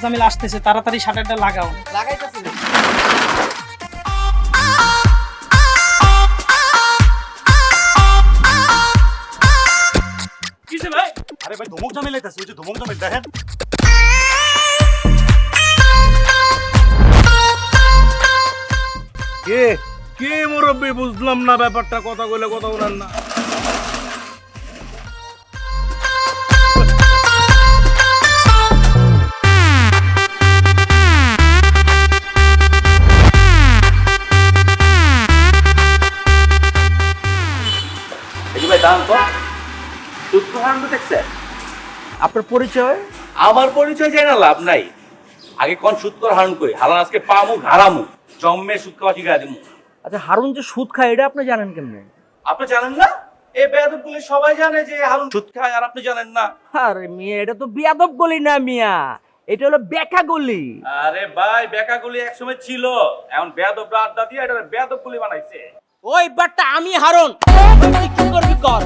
জামিল আসতেছে, তাড়াতাড়ি শাটারটা লাগাও। লাগাইতাছি না। কিসে ভাই? আরে ভাই ধমক জামিল আইতাছে, ওই যে ধমক জামিল দেখেন। কে কে মুরব্বী বুঝলাম না ব্যাপারটা, কথা বলে কথা বলেন না। ভাই দাম তো সুদ হারান দেখছে। আপনার পরিচয়? আমার পরিচয় জানা লাভ নাই। আগে কোন সুদ করে হারান কই, হারান আজকে পামু ঘাড়ামু, জম্মে সুদ খাওয়া শিখাই দিমু। আচ্ছা, হারুন যে সুদ খায় এটা আপনি জানেন কেমনে? আপনি জানেন না? এই বেয়াদব বলে সবাই জানে যে হারুন সুদ খায়, আর আপনি জানেন না? আরে মিয়া, এটা তো বিয়াদব গলি না মিয়া, এটা হলো বেকা গলি। আরে ভাই বেকা গুলি একসময় ছিল, এখন বেয়াদবরা আড্ডা দিয়ে এটা বেয়াদব গুলি বানাইছে। ওই বাটটা আমি হারুন, তুই কি করবি কর।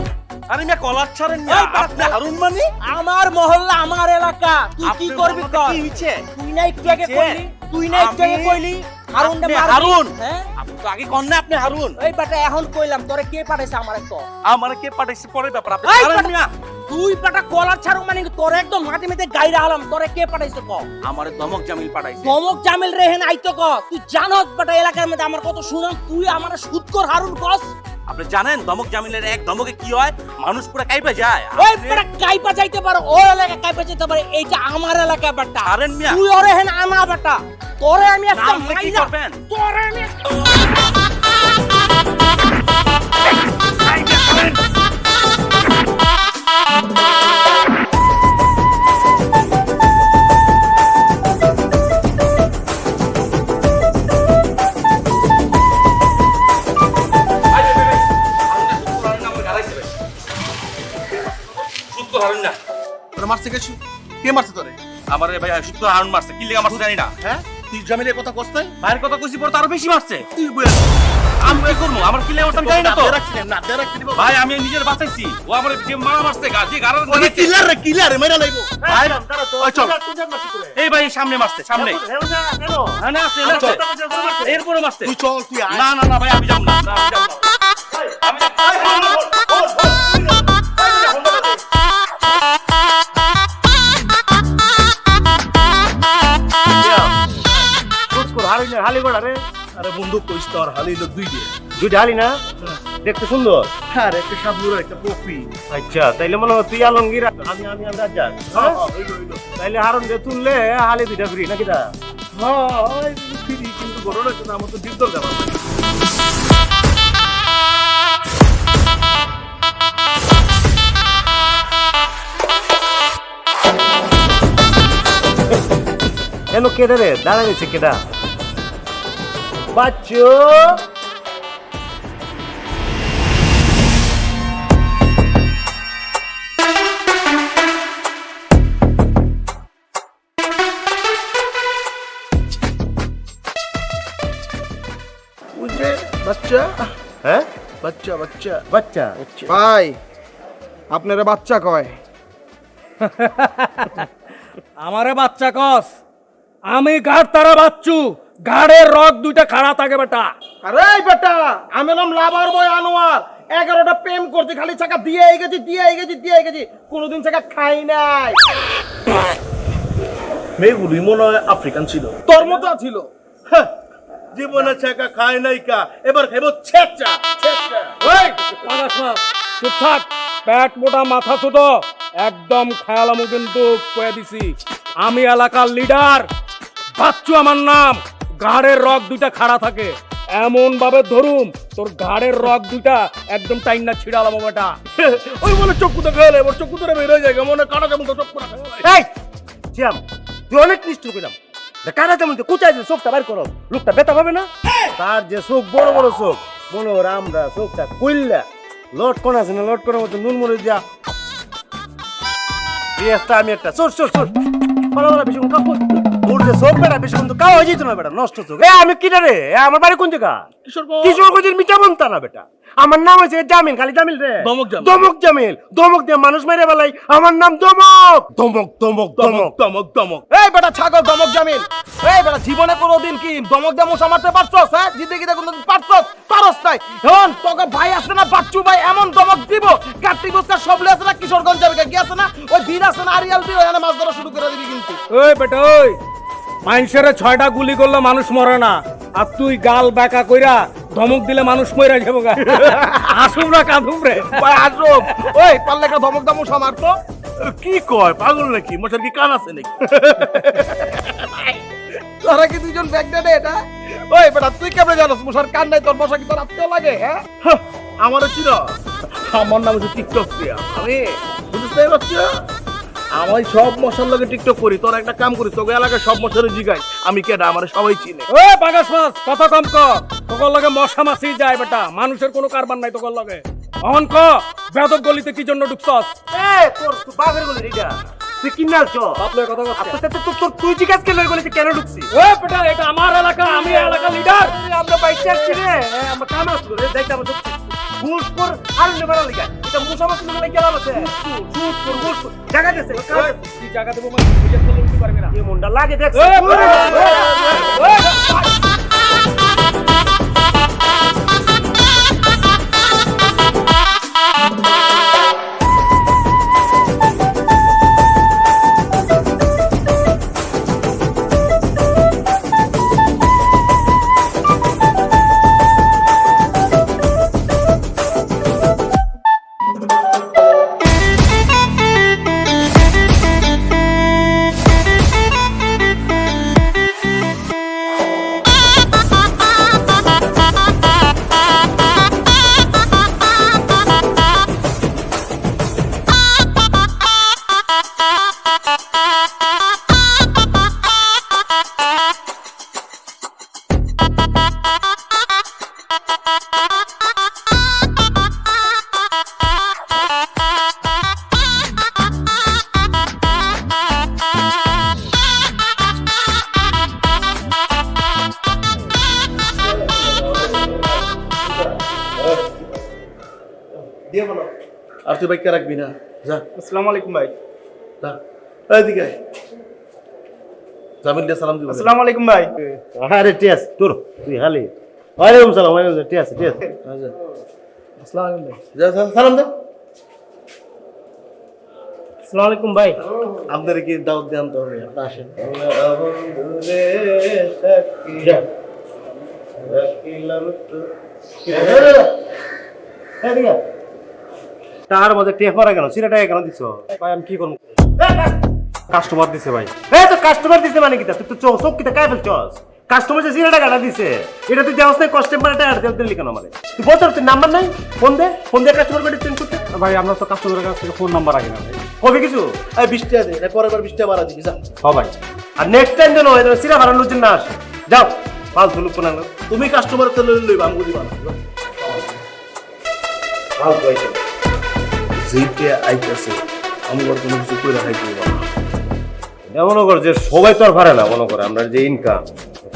আরে মিয়া কলার ছাড়েন না, আপনি হারুন মানে? আমার মহল্লা আমার এলাকা, তুই কি করবি কর। কি হইছে? তুই না একটু আগে কইলি, তুই না একটু আগে কইলি হারুনটা আপনি মারবি। হারুন? হ্যাঁ আপনি তো আগে কোন না আপনি হারুন। ওই বাটা এখন কইলাম, তোরে কে পাঠাইছে আমারে তো? আমারে কে পাঠাইছে পরের ব্যাপার, আপনি এই হারুন বাটা- মিয়া। তুই বাটা কলার ছাড়ু মানে তোরে একদম মাটি মেতে গাইরা হলাম, তোরে কে পাঠাইছে ক? আমারে দমক জামিল পাঠাইছে। ধমক জামিল রেহেন আইতো ক। তুই জানোস বাটা এলাকার মধ্যে আমার কত সুনাম, তুই আমারে সুদকর হারুন কস। আপনি জানেন দমক জামিলের এক দমকে কি হয়, মানুষ পুরো কাইপা যায়। ওই বাটা কাইপা যাইতে পারে, ও এলাকা কাইপা যাইতে পারে, এইটা আমার এলাকা বাটা। হারেন মিয়া। তুই ওরে হেন আনা বাটা, তোরে আমি একটা আপনি কি মাইরা, করবেন? তোরে আমি একটা কে মারছে তোরে? আমারে ভাই সুদ হারুন মারছে, কি লেগে মারছে জানি না। হ্যাঁ, তুই জামিলের কথা কস নাই? ভাইয়ের কথা কইছি পরে তো আরো বেশি মারছে। তুই বইয়া আমি কি করবো, আমার কি লেগে মারছে আমি জানি না তো। না দেরাক দিব ভাই আমি নিজের বাঁচাইছি, ও আমার যে মারা মারছে গাজি গারার ওরে কিলারে মেরা লাইবো। ভাই ওই চল। এই ভাই সামনে মারছে, সামনে। হ্যাঁ না আছে, আছে। এরপরে মারছে। তুই চল, তুই আয়। না না না ভাই আমি যাব না, না, আমি যাব না। আমি আরে বন্ধু কইস তো, আর হালি হলো দুই দিয়ে। দুইটা হালি না? দেখতে সুন্দর। আর একটা সাবলুর একটা পপি। আচ্ছা, তাইলে মনে হয় তুই আলমগীর, আমি রাজ্জাক। তাইলে হারুন দিয়ে তুললে হালি দুইটা ফ্রি নাকি? তা হ্যাঁ ফ্রি, কিন্তু ঘটনা হচ্ছে না, আমার তো ডিপ দরকার আছে। এনো কেডা রে? দাঁড়া গেছে কেডা? বাচ্চু, বুঝলে বাচ্চা? হ্যাঁ বাচ্চা বাচ্চা বাচ্চা। ভাই, আপনারা বাচ্চা কয়? আমারে বাচ্চা কস? আমি গাড় তারা বাচ্চু, গাড়ের রক দুইটা খাড়া থাকে বেটা। আরে বেটা, আমি নাম লাভার বয় আনোয়ার। 11টা প্রেম করতে খালি চাকা দিয়ে গেছি, কোনোদিন চাকা খাই নাই। মেয়েগুলি মনে হয় আফ্রিকান ছিল, তোর মতো ছিল। জীবনে চাকা খায় নাই কা, এবার খাইব ছেচা ছেচা। ওই পাগাস না, চুপ থাক। পেট মোটা মাথা ছোট, একদম খেয়ালামু কিন্তু কয়ে দিছি। আমি এলাকার লিডার, বাচ্চু আমার নাম। গাড়ের রক দুইটা খাড়া থাকে, এমন ভাবে ধরুম তোর গাড়ের রক দুইটা একদম টাইনা ছিড়ালাম বেটা। ওই বলে চক্ষু তো খেলে, ওর চক্ষু ধরে বের হয়ে যায়, মনে কাটা যেমন তো চক্ষু রাখা। এই জ্যাম, তুই অনেক নিষ্ঠুর কইলাম। কারা তেমন কুচাই যে চোখটা বাইর করো, লোকটা বেতা পাবে না? তার যে চোখ বড় বড় চোখ, মনে ওর আমরা চোখটা কইলা লট কোন আছে না, লট কোনের মতো নুন মরিচ দিয়া এই একটা আমি একটা চোর চোর চোর পালা পালা বেশি কাপড় তোর যে চোখ বেটা বেশি কিন্তু কাও হয়ে যেত না বেটা নষ্ট চোখ আমি কিনা রে আমার বাড়ি কোন জায়গা কিশোরগঞ্জের মিঠা বনতা না বেটা আমার নাম হচ্ছে জামিল খালি জামিল রে দমক জামিল দমক দিয়ে মানুষ মেরে বেলাই আমার নাম দমক দমক দমক দমক দমক দমক এই বেটা ছাগল দমক জামিল এই বেটা জীবনে কোনোদিন কি দমক দিয়ে মশা মারতে পারছস হ্যাঁ জিন্দেগিতে কোনোদিন পারছস পারস নাই এখন তোকে ভাই আছে না বাচ্চু ভাই এমন দমক দিব কার্তিক বুস্কার সবলে আছে না কিশোরগঞ্জ যাবে কি আছে না ওই বীর আছে না আরিয়াল বীর এখানে মাছ ধরা শুরু করে দিবি কিন্তু ওই বেটা ওই মানুষের 6টা গুলি করলে মানুষ মরে না আর তুই গাল বাঁকা কইরা ধমক দিলে মানুষ মরে যাবো গা আসুম না কাঁদুম রে ভাই আসুক ওই পারলে একটা দমক দা মশা মারতো কি কয় পাগল নাকি মশার কি কান আছে নাকি তোরা কি দুইজন ব্যাগ দে এটা ওই বেটা তুই কেমনে জানোস মশার কান নাই তোর মশা কি তোর আত্মীয় লাগে হ্যাঁ আমারও ছিল আমার নাম হচ্ছে টিকটক প্রিয়া আমি বুঝতে পারছি আমি সব মশার লগে টিকটক করি তোর একটা কাম করি তোকে এলাকায় সব মশারে জিগাই আমি কেডা আমার সবাই চিনে ও বাগাস মাছ কথা কম ক তোর লগে মশা মাছি যায় বেটা মানুষের কোনো কারবার নাই তোর লগে অহন ক বেদব গলিতে কি জন্য ঢুকছস এ তোর বাপের গলি রিডা তুই কিনাল চ বাপলে কথা কস তুই জিজ্ঞাসা করলে গলিতে কেন ঢুকছিস ও বেটা এটা আমার এলাকা আমি এলাকা লিডার আমরা বাইকে আসছি রে আমরা কাম আসছি রে দেখতে আমরা ঘুষ কর আর নেবার লাগা এটা মুসামাত নিয়ে গেলাম আছে ঘুষ কর জায়গা দেছে তুই জায়গা দেবো মানে বুঝে ফেলে উঠতে পারবি না এই মুন্ডা লাগে দেখ দিয়ে বলো আর তুই বাইক রাখবি না যা আসসালামু আলাইকুম ভাই যা এইদিকে জামিল দিয়ে সালাম দিবি আসসালামু আলাইকুম ভাই আরে টিয়াস তোর তুই হালি ওয়ালাইকুম সালাম ওয়ালাইকুম টিয়াস টিয়াস আসসালামু আলাইকুম ভাই যা সালাম দে আসসালামু আলাইকুম ভাই আপনাদের কি দাওয়াত দেন তো হবে আসেন তার মধ্যে টেপ পড়া কেন সিরা টাকা কেন দিছো ভাই আমি কি করব কাস্টমার দিছে ভাই এই তো কাস্টমার দিছে মানে কি তুই তো চোখ কিটা কাই ফেলছস কাস্টমার যে সিরা টাকাটা দিছে এটা তুই দেওয়াস না কাস্টমার টাকা দিলি কেন মানে তুই বল তোর নাম্বার নাই ফোন দে কাস্টমার কোড চেঞ্জ করতে ভাই আমরা তো কাস্টমারের কাছ থেকে ফোন নাম্বার রাখি না ভাই কবে কিছু এই 20 টাকা দে পরের বার 20 টাকা বাড়া দিবি যা হ্যাঁ ভাই আর নেক্সট টাইম যেন হয় সিরা বাড়ানোর জন্য না আসে যাও ফালতু লোক কোন তুমি কাস্টমার তো লইবা আমি দিবা না ফালতু আইছে যেইটা আইতাছে আমি আর কোনো কিছু কইরা খাইতে দিব না এমন কর যে সবাই তো আর পারে না মনে করে আমরা যে ইনকাম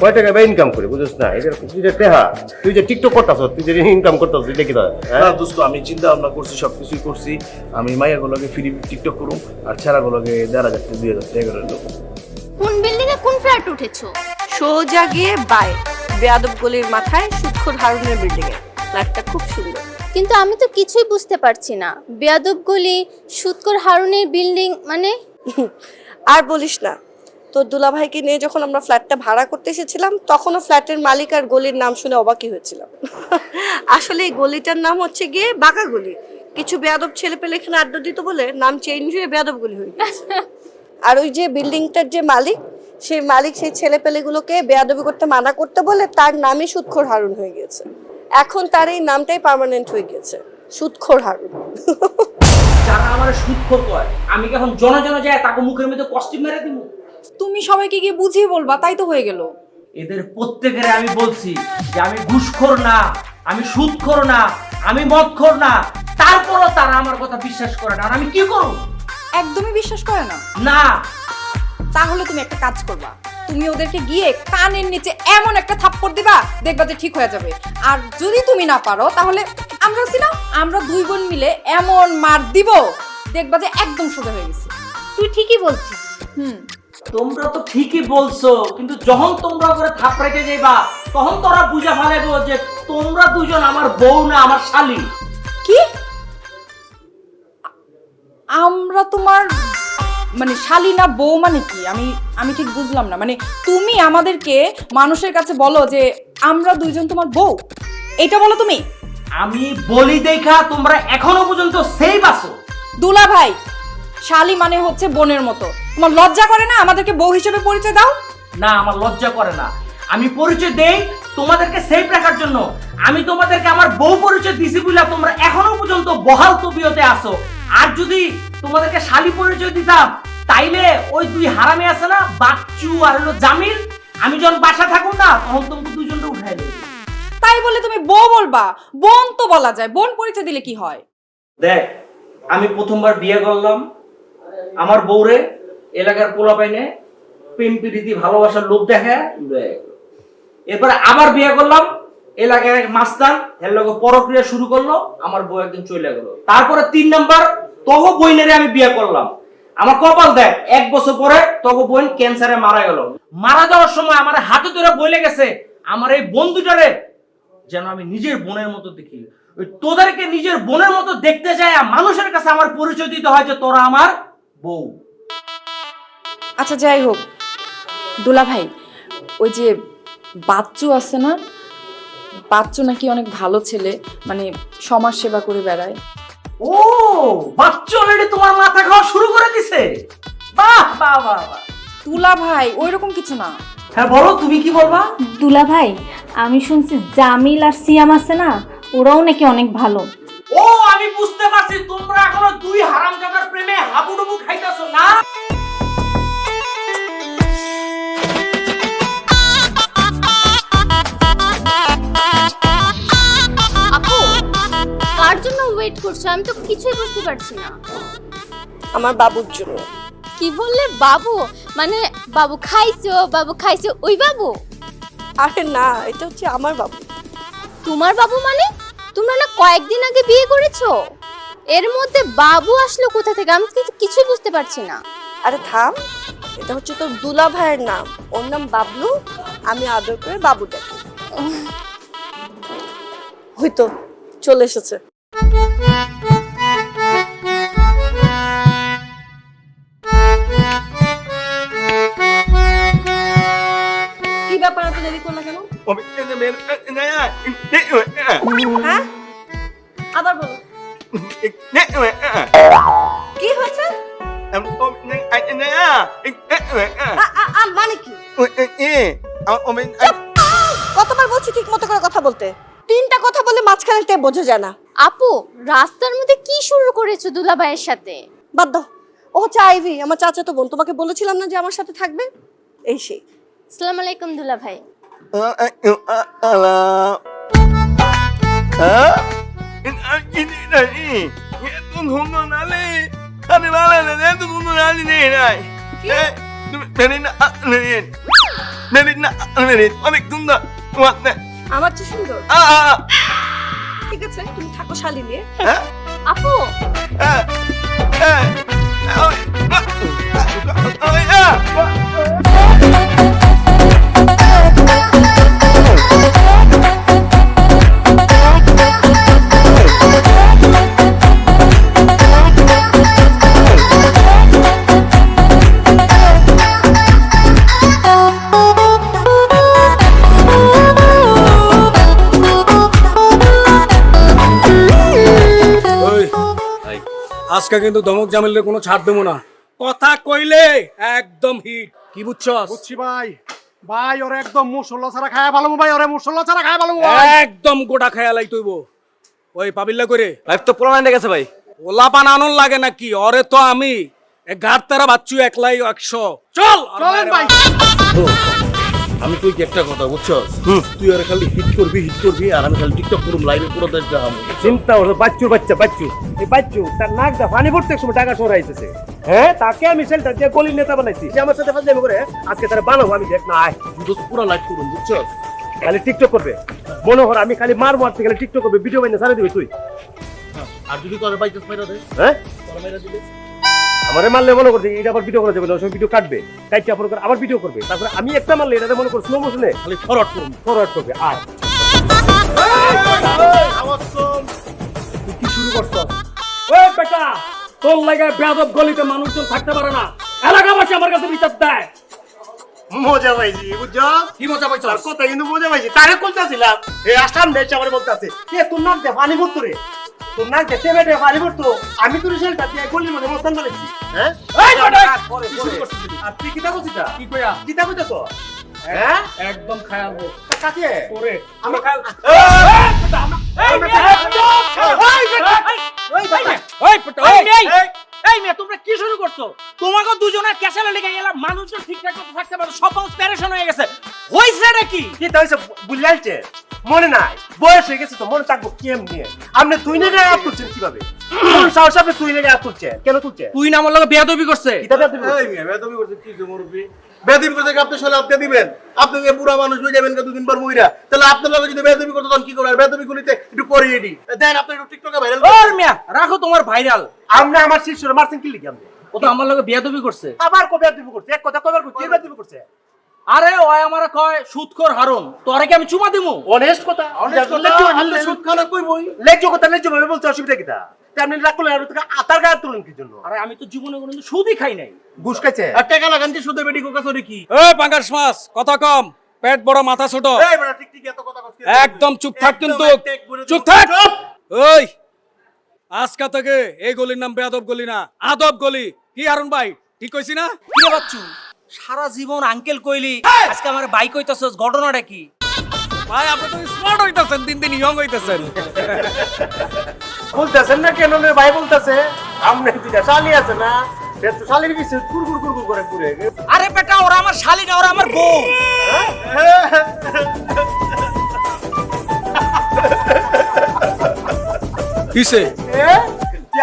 কয় টাকা ইনকাম করি বুঝছ না এটা টেহা তুই যে টিকটক করতাছ তুই যে ইনকাম করতাছ এটা কি না দোস্ত আমি চিন্তা ভাবনা করছি সবকিছুই করছি আমি মাইয়াগুলোকে ফ্রি টিকটক করুম আর ছেড়াগুলোকে 1,500 2,000 টাকা দেবো কোন বিল্ডিং এ কোন ফ্ল্যাট উঠেছো? সোজা গিয়ে বাই বেয়াদব গলির মাথায় সুদখোর হারুনের বিল্ডিং এ ফ্ল্যাটটা খুব সুন্দর। কিন্তু আমি তো কিছুই বুঝতে পারছি না, বেয়াদব গলি, সুদকর হারুনের বিল্ডিং মানে? আর বলিস না, তোর দুলাভাইকে নিয়ে যখন আমরা ফ্ল্যাটটা ভাড়া করতে এসেছিলাম তখনও ফ্ল্যাটের মালিক আর গলির নাম শুনে অবাকই হয়েছিলাম। আসলে এই গলিটার নাম হচ্ছে গিয়ে বাঁকা গলি। কিছু বেয়াদব ছেলে পেলে এখানে আড্ডা দিত বলে নাম চেঞ্জ হয়ে বেয়াদব গলি হয়ে গেছে। আর ওই যে বিল্ডিংটার যে মালিক, সেই মালিক সেই ছেলে পেলেগুলোকে বেয়াদবি করতে মানা করতে বলে তার নামই সুদখোর হারুন হয়ে গেছে। এখন তার এই নামটাই পার্মানেন্ট হয়ে গেছে, সুদখোর হারুন। যারা আমার সুদখোর কয় আমি কি এখন জন যায় তাকে মুখের মধ্যে কষ্টি মেরে দিব? তুমি সবাইকে গিয়ে বুঝিয়ে বলবা, তাই তো হয়ে গেল। এদের প্রত্যেকের আমি বলছি যে আমি ঘুষখোর না, আমি সুদখোর না, আমি মদখোর না, তারপরও তারা আমার কথা বিশ্বাস করে না। আর আমি কি করব? একদমই বিশ্বাস করে না? না। তাহলে তুমি একটা কাজ করবা, তুমি ওদেরকে গিয়ে কানের নিচে এমন একটা থাপ্পড় দিবা, দেখবা যে ঠিক হয়ে যাবে। আর যদি তুমি না পারো তাহলে আমরা আছি না, আমরা 2 বোন মিলে এমন মার দিব, দেখবা যে একদম সোজা হয়ে গেছে। তুই ঠিকই বলছিস। তোমরা তো ঠিকই বলছো, কিন্তু যখন তোমরা করে থাপড়াইতে যাইবা তখন তোরা বুঝা ফেলাইবো যে তোমরা দুজন আমার বউ না আমার শালি। কি আমরা তোমার মানে শালি না বউ মানে কি? আমি ঠিক বুঝলাম না। মানে তুমি আমাদেরকে মানুষের কাছে বলো যে আমরা 2 জন তোমার বউ, এটা বলো তুমি? আমি বলি দেখা তোমরা এখনো পর্যন্ত সেই বাসো। দুলা ভাই, শালি মানে হচ্ছে বোনের মতো। তোমার লজ্জা করে না আমাদেরকে বউ হিসেবে পরিচয় দাও? না, আমার লজ্জা করে না। আমি পরিচয় দেই তোমাদেরকে সেফ রাখার জন্য। আমি তোমাদেরকে আমার বউ পরিচয় দিছি বলে তোমরা এখনো পর্যন্ত বহাল তবিয়তে আসো। আর যদি তোমাদেরকে শালি পরিচয় দিতাম তাইলে ওই 2 হারামি আছে না, বাচ্চু আর হলো জামিল, আমি যখন বাসা থাকুন না তখন তোমরা দুজনকে উঠাই দেবে। তাই বলে তুমি বউ বলবা? বোন তো বলা যায়, বোন পরিচয় দিলে কি হয়? দেখ, আমি প্রথমবার বিয়ে করলাম, আমার বউরে এলাকার পোলা পাইনে প্রেম প্রীতি ভালোবাসার লোভ দেখে, এরপরে আবার বিয়ে করলাম, এলাকার এক মাস্তান এর লগে পরক্রিয়া শুরু করলো, আমার বউ একদিন চলে গেল। তারপরে 3 নাম্বার তগো বইনেরে আমি বিয়ে করলাম। আমার কপাল দেখ, 1 বছর পরে তগো বোন ক্যান্সারে মারা গেল। মারা যাওয়ার সময় আমার হাতে ধরে বলে গেছে আমার এই বন্ধুটারে যেন আমি নিজের বোনের মতো দেখি। ওই তোদেরকে নিজের বোনের মতো দেখতে যায়, মানুষের কাছে আমার পরিচয় দিতে হয় যে তোরা আমার বউ। আচ্ছা যাই হোক দুলা ভাই, ওই যে বাচ্চু আছে না, বাচ্চু নাকি অনেক ভালো ছেলে, মানে সমাজ সেবা করে বেড়ায়। ও, বাচ্চা অলরেডি তোমার মাথা খাওয়া শুরু করে দিছে। বাহ বাহ বাহ বাহ। দুলা ভাই ওইরকম কিছু না। হ্যাঁ বলো, তুমি কি বলবা? দুলা ভাই, আমি শুনছি জামিল আর সিয়াম আছে না, ওরাও নাকি অনেক ভালো। ও, আমি বুঝতে পারছি, তোমরা এখনো 2 হারামজাদার প্রেমে হাবুডুবু খাইতাছো না। আপু, কার জন্য ওয়েট করছো? আমি তো কিছুই বুঝতে পারছি না। আমার বাবুর জন্য। কি বললে বাবু? মানে বাবু খাইছো ওই বাবু? আরে না, এটা হচ্ছে আমার বাবু। তোমার বাবু মানে? তোমরা না কয়েকদিন আগে বিয়ে করেছো, এর মধ্যে বাবু আসলো কোথা থেকে? আমি কিন্তু কিছুই বুঝতে পারছি না। আরে থাম, এটা হচ্ছে তোর দুলা ভাইয়ের নাম, ওর নাম বাবলু, আমি আদর করে বাবু ডাকি। হয়তো চলে এসেছে। কি ব্যাপার, এত দেরি করলা কেন? হ্যাঁ, আবার বলো, কি হয়েছে? মানে কি? কতবার বলছি ঠিক মতো করে কথা বলতে? 3টা কথা বলে মাঝখানে বোঝা যায় না। আপু, রাস্তার মধ্যে কি শুরু করেছো দুলা ভাইয়ের সাথে? বাদ দাও, ও হচ্ছে আইভি, আমার চাচাতো বোন। তোমাকে বলেছিলাম না যে আমার সাথে থাকবে? এই সেই। আসসালামু আলাইকুম দুলা ভাই। আমার চেয়ে সুন্দর? ঠিক আছে, তুমি থাকো শালি নিয়ে। আপু, আজকে কিন্তু ধমক জামিলের কোনো ছাড় দেবো না। কথা কইলে একদম হিট। কি বুঝছস? বুঝছি ভাই। ভাই ওরে একদম মশলা ছাড়া খায়া ভালো ভাই, ওরে মশলা ছাড়া খায়া ভালো ভাই। একদম গোটা খেয়ালাই তৈব। ওই পাবিল্লা করে লাইফ তো প্রমাণ হয়ে গেছে ভাই। ওলা পান আনন লাগে নাকি? ওরে তো আমি গাড় তারা বাচ্চু একলাই 100। চল চলেন ভাই। আমি তুই একটা কথা বুঝছস তুই আর খালি হিট করবি আর আমি খালি টিকটক করুম লাইভে পুরো দেশ দেখাবো। চিন্তা হলো বাচ্চু এই বাচ্চু তার নাক দা পানি পড়তে সময় টাকা সরাইতেছে। হ্যাঁ তাকে আমি সেলটার দিয়ে গলির নেতা বানাইছি, সে আমার সাথে ফাজলামি করে আজকে তারা বানাবো, আমি দেখ না আয় শুধু পুরো লাইভ করুম বুঝছস। খালি টিকটক করবে মনে হর আমি খালি মারবো আর খালি টিকটক করবে, ভিডিও বানিয়ে ছাড়ে দিবি তুই। আর যদি তোর বাইচাস মাইরা দে, হ্যাঁ তোর মাইরা দিলে আমারে মারলে মনে করছে এটা আবার ভিডিও করা যাবে না, ওই ভিডিও কাটবে, কাটতে আপলোড করে আবার ভিডিও করবে, তারপরে আমি একটা মারলে এটা মনে করো স্লো মোশনে খালি ফরওয়ার্ড করুম। ফরওয়ার্ড করবে। আর তুই কি শুরু করছ? ওই বেটা, তোর লাগে বেয়াদব গলিতে মানুষজন থাকতে পারে না, এলাকাবাসী আমার কাছে বিচার দেয়। মজা পাইছি বুঝছস। কি মজা পাইছ? তার কথা কিন্তু মজা পাইছি, তারে কইতাছিলাম এই আসাম দেশ আমার বলতাছে কে তোর নাক দে পানি ভরতো রে, তোর নাক দে টেবে দে পানি ভরতো, আমি তোর সেলটা দিয়ে গলির মধ্যে মস্তান বানাইছি। হ্যাঁ এই বেটা, কি শুরু করছিস তুই? আর তুই কিতা কইছিস? কি কইয়া? কিতা কইতাছ? হ্যাঁ একদম খায়ালবো কাকে তোরে। আমরা খাই এই বেটা, এই মেয়ে তোমরা কি শুরু করছো? তোমাকে দুজনের ক্যাসেলে লেগে গেলাম, মানুষজন ঠিকঠাক মতো থাকতে পারে, সব মানুষ প্যারেশন হয়ে গেছে, হইছে নাকি? কি তাইছে বুঝলাইছে মনে নাই, বয়স হয়ে গেছে তো মনে থাকবো কেমনে। আপনি তুই না গায়ে তুলছেন কিভাবে? কোন সাহস আপনি তুই না গায়ে তুলছে? কেন তুলছে? তুই না আমার লগে বেয়াদবি করছে। কিতাবে তুই এই মিয়া বেদবি করতে কি যে মুরব্বি বেদিন করতে আপনি সলে আপনি দিবেন, আপনি যে বুড়া মানুষ হয়ে যাবেন দুদিন পর মইরা, তাহলে আপনার লগে যদি বেদবি করতে তখন কি করবেন? আর বেদবি গুলিতে একটু করিয়ে দি দেন, আপনি একটু টিকটকে ভাইরাল ওর মিয়া রাখো তোমার ভাইরাল। আপনি আমার শিষ্যরে মারছেন কি লিখে? আপনি ও তো আমার লগে বেয়াদবি করছে। আবার কবে দিব করছে? এক কথা কবার করছে, এবার দিব করছে। আরে ওই আমারে কয় সুদখোর হারুন, তোরে কি আমি চুমা দিমু? অনেস্ট কথা, আপনি সুদ খানা কইবই। লেজ্জ কথা লেজ্জ ভাবে বলতে অসুবিধা কিটা? আপনি রাগ করলেন আর থেকে আতার গায়ে তুলেন কি জন্য? আরে আমি তো জীবনে কোনোদিন সুদই খাই নাই। ঘুষ খাইছে? আর টাকা লাগান যে সুদে বেডি কোকা সরি কি? এই পাঙ্গাস মাছ, কথা কম, পেট বড় মাথা ছোট, এই বড় টিকটিকি এত কথা কইছিস? একদম চুপ থাক কিন্তু, চুপ থাক। ওই আজকা থেকে এই গলির নাম বেয়াদব গলি না, আদব গলি। কি হারুন ভাই ঠিক কইছি না? কি রে বাচ্চু, সারা জীবন আঙ্কেল কইলি, আজকে আমার বাইক কইতাছস, ঘটনাটা কি? ভাই আপনি তো স্মার্ট হইতাছেন, দিন দিন ইয়ং হইতাছেন। বলতেছেন না কেন রে ভাই? বলতেছে আমনে দুইটা শালি আছে না, সে তো শালির পিছে কুরকুর করে ঘুরে। আরে বেটা ওরা আমার শালি না, ওরা আমার বউ। কিসে?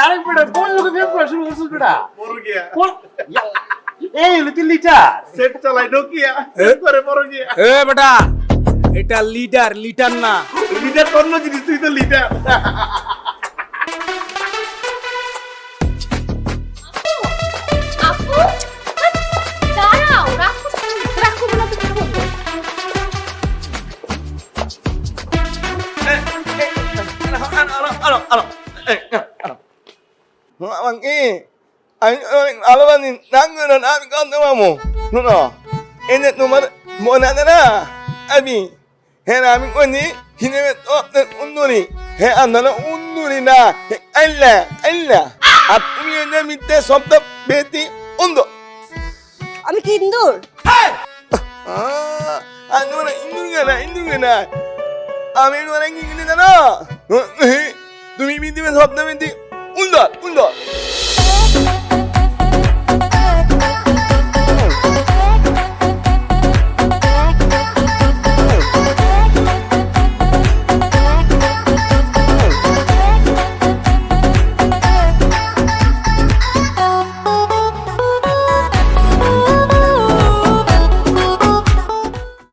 আরে বেটা কোন লোকে ফেম করা শুরু করছিস বেটা? বড় গিয়া এই হলো তুই লিটার সেট চালাই নোকিয়া সেট করে বড় গিয়া এ বেটা, এটা লিডার, লিটার না। লিডার কোন জিনিস? তুই তো লিডার। আপু দাঁড়াও, রাখো রাখো না তো কি বলবো? আমাকে আমি অনেক ভালোবাসি, নাম করে আমি কাঁদতে পারবো। শোনো এনে তোমার মনে আছে না? হ্যাঁ আমি কইনি হিনেমে তো আপনার উন্নরি, হ্যাঁ আপনারা উন্নরি না, আইল্লা আইল্লা। আর তুমি এনে মিথ্যে শব্দ বেতি উন্দ। আমি কি ইন্দুর? আর তোমরা ইন্দুর কেনা আমি তোমার কি কিনে জানো? তুমি পৃথিবীর শব্দ বেতি উন্দর উন্দর।